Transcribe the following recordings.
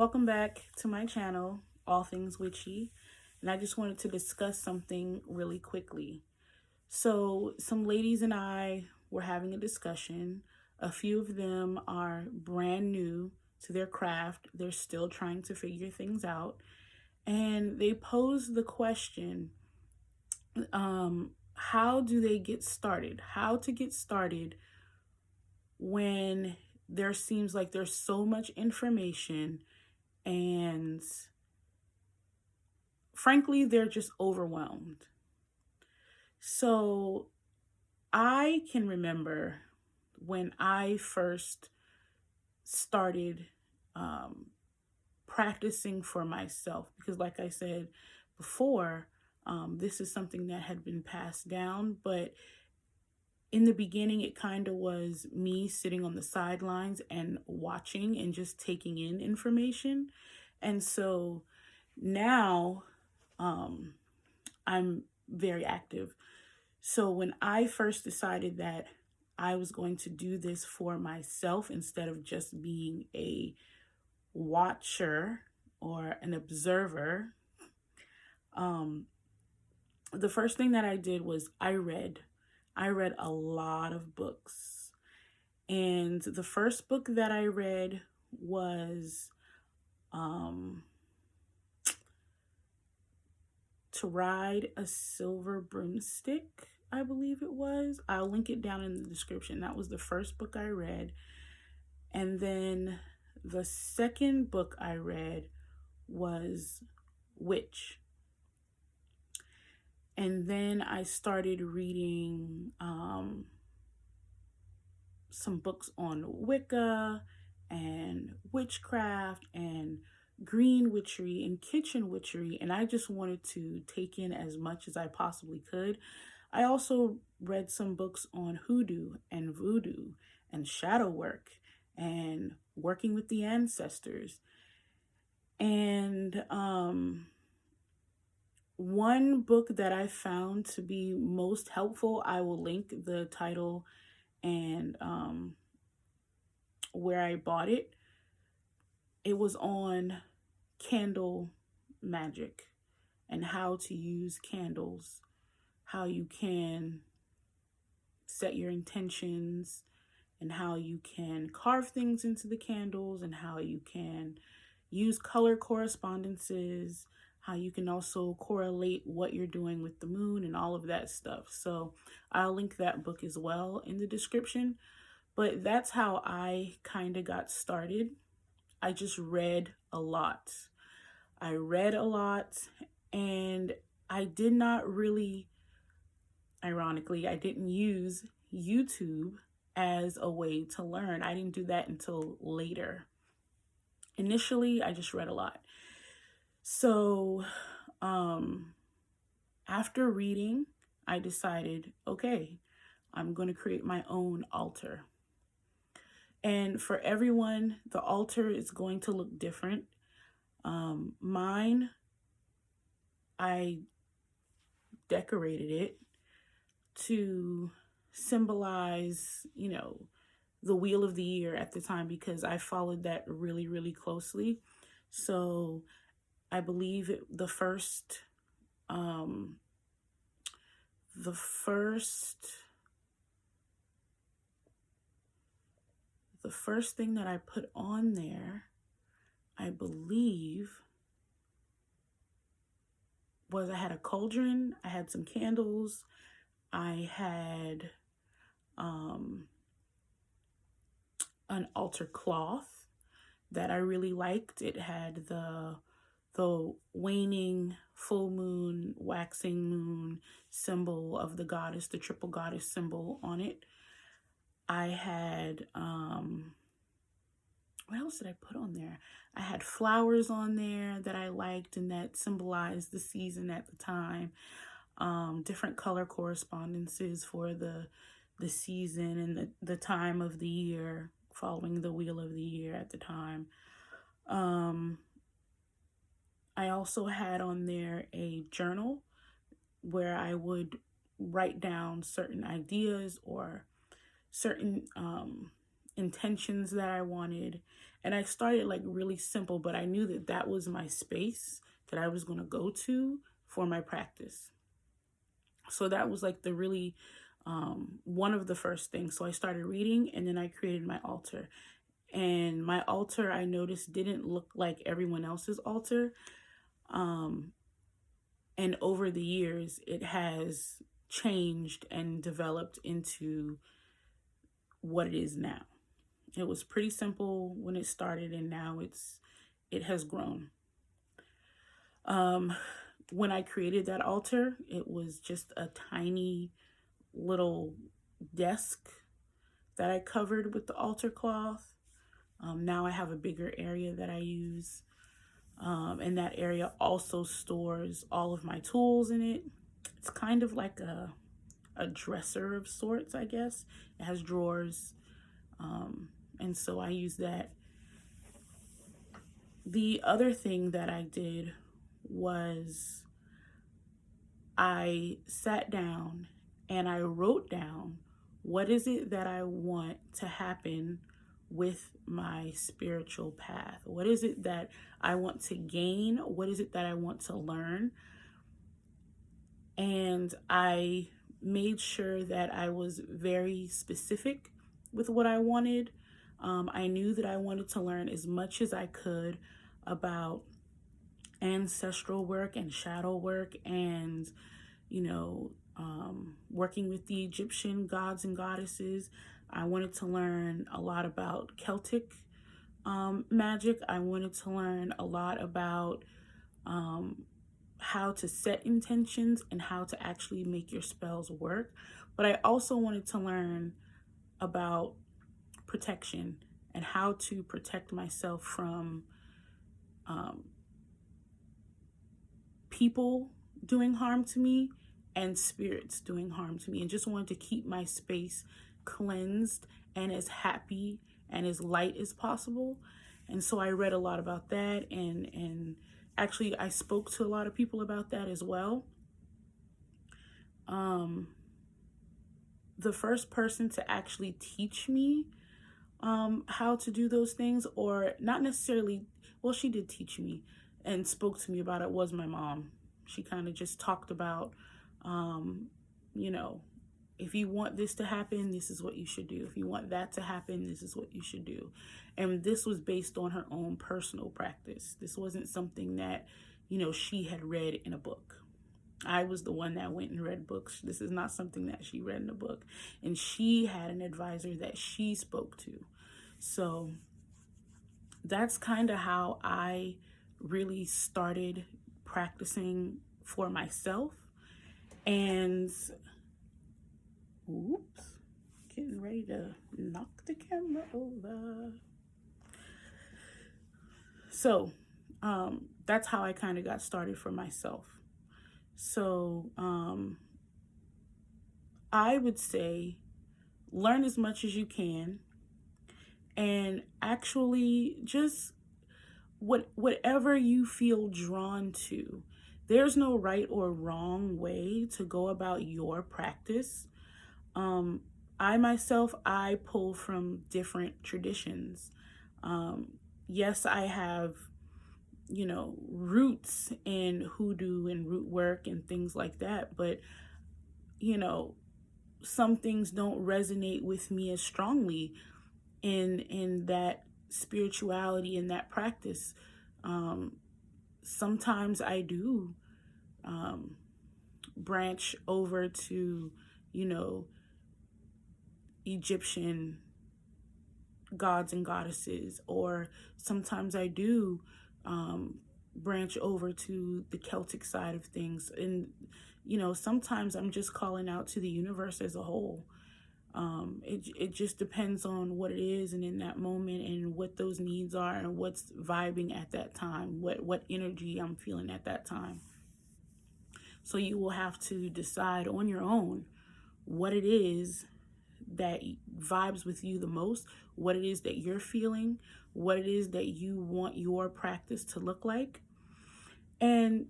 Welcome back to my channel, All Things Witchy, and I just wanted to discuss something really quickly. So some ladies and I were having a discussion. A few of them are brand new to their craft. They're still trying to figure things out. And they posed the question, how do they get started? How to get started when there seems like there's so much information and frankly, they're just overwhelmed. So I can remember when I first started practicing for myself, because like I said before, this is something that had been passed down, but in the beginning, it kind of was me sitting on the sidelines and watching and just taking in information. And so now I'm very active. So when I first decided that I was going to do this for myself instead of just being a watcher or an observer, the first thing that I did was I read a lot of books. And the first book that I read was To Ride a Silver Broomstick, I believe it was. I'll link it down in the description. That was the first book I read. And then the second book I read was Witch. And then I started reading some books on Wicca and witchcraft and green witchery and kitchen witchery, and I just wanted to take in as much as I possibly could. I also read some books on hoodoo and voodoo and shadow work and working with the ancestors. And one book that I found to be most helpful, I will link the title and where I bought it. It was on candle magic and how to use candles, how you can set your intentions, and how you can carve things into the candles, and how you can use color correspondences, how you can also correlate what you're doing with the moon and all of that stuff. So I'll link that book as well in the description. But that's how I kind of got started. I just read a lot. I read a lot, and I did not really, ironically, I didn't use YouTube as a way to learn. I didn't do that until later. Initially, I just read a lot. So after reading, I decided, okay, I'm going to create my own altar. And for everyone, the altar is going to look different. Mine, I decorated it to symbolize, the wheel of the year at the time, because I followed that really, really closely. So I believe the first thing that I put on there, I believe, was I had a cauldron, I had some candles, I had an altar cloth that I really liked. It had the waning full moon, waxing moon symbol of the goddess, the triple goddess symbol on it. I had, what else did I put on there? I had flowers on there that I liked and that symbolized the season at the time. Different color correspondences for the season and the time of the year following the wheel of the year at the time. I also had on there a journal where I would write down certain ideas or certain intentions that I wanted. And I started like really simple, but I knew that that was my space that I was going to go to for my practice. So that was like the really one of the first things. So I started reading, and then I created my altar. And my altar, I noticed, didn't look like everyone else's altar. And over the years, it has changed and developed into what it is now. It was pretty simple when it started, and now it has grown. When I created that altar, it was just a tiny little desk that I covered with the altar cloth. Now I have a bigger area that I use. And that area also stores all of my tools in it. It's kind of like a dresser of sorts, I guess. It has drawers. And so I use that. The other thing that I did was I sat down and I wrote down, what is it that I want to happen with my spiritual path? What is it that I want to gain? What is it that I want to learn? And I made sure that I was very specific with what I wanted. I knew that I wanted to learn as much as I could about ancestral work and shadow work, and working with the Egyptian gods and goddesses. I wanted to learn a lot about Celtic magic. I wanted to learn a lot about how to set intentions and how to actually make your spells work. But I also wanted to learn about protection and how to protect myself from people doing harm to me and spirits doing harm to me, and just wanted to keep my space cleansed and as happy and as light as possible. And so I read a lot about that, and actually I spoke to a lot of people about that as well. The first person to actually teach me how to do those things, or not necessarily, well, she did teach me and spoke to me about it, was my mom. She kind of just talked about, if you want this to happen, this is what you should do. If you want that to happen, this is what you should do. And this was based on her own personal practice. This wasn't something that, she had read in a book. I was the one that went and read books. This is not something that she read in a book. And she had an advisor that she spoke to. So that's kind of how I really started practicing for myself. And oops, getting ready to knock the camera over. So that's how I kind of got started for myself. So I would say learn as much as you can, and actually just whatever you feel drawn to. There's no right or wrong way to go about your practice. I myself, I pull from different traditions. Yes, I have, roots in hoodoo and root work and things like that, but, some things don't resonate with me as strongly in that spirituality and that practice. Sometimes I do branch over to, Egyptian gods and goddesses, or sometimes I do branch over to the Celtic side of things. And, sometimes I'm just calling out to the universe as a whole. It just depends on what it is and in that moment, and what those needs are, and what's vibing at that time, what energy I'm feeling at that time. So you will have to decide on your own what it is that vibes with you the most, what it is that you're feeling, what it is that you want your practice to look like. And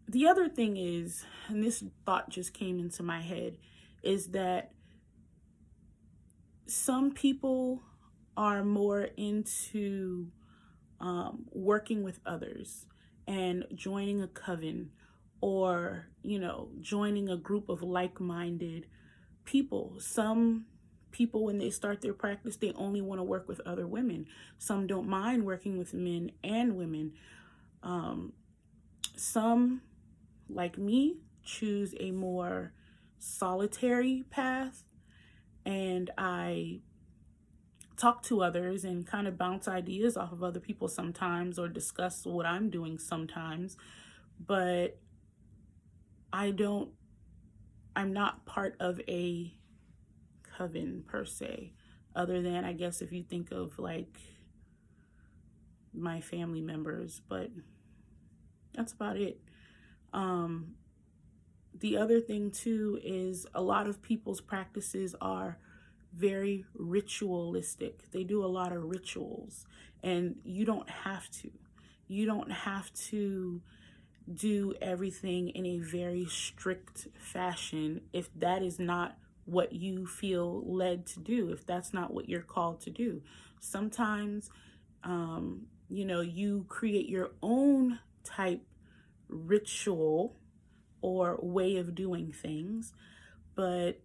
the other thing is, and this thought just came into my head, is that some people are more into working with others and joining a coven, or, you know, joining a group of like-minded people. Some people, when they start their practice, they only want to work with other women. Some don't mind working with men and women. Some, like me, choose a more solitary path, and I talk to others and kind of bounce ideas off of other people sometimes, or discuss what I'm doing sometimes, but I'm not part of a coven per se, other than, I guess, if you think of like my family members, but that's about it. The other thing too is a lot of people's practices are very ritualistic. They do a lot of rituals, and you don't have to. You don't have to do everything in a very strict fashion if that is not what you feel led to do, if that's not what you're called to do. Sometimes, you know, you create your own type ritual or way of doing things, but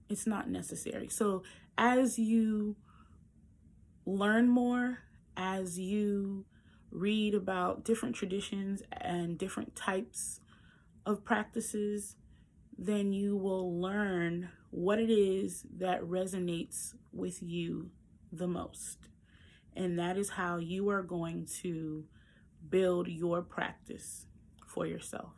it's not necessary. So as you learn more, as you read about different traditions and different types of practices, then you will learn what it is that resonates with you the most. And that is how you are going to build your practice for yourself.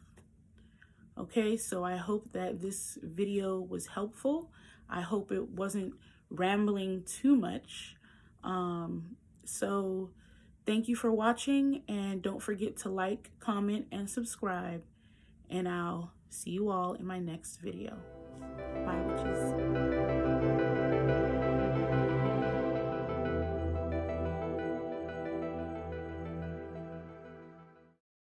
Okay, so I hope that this video was helpful. I hope it wasn't rambling too much. So thank you for watching, and don't forget to like, comment, and subscribe. And I'll see you all in my next video. Bye, witches.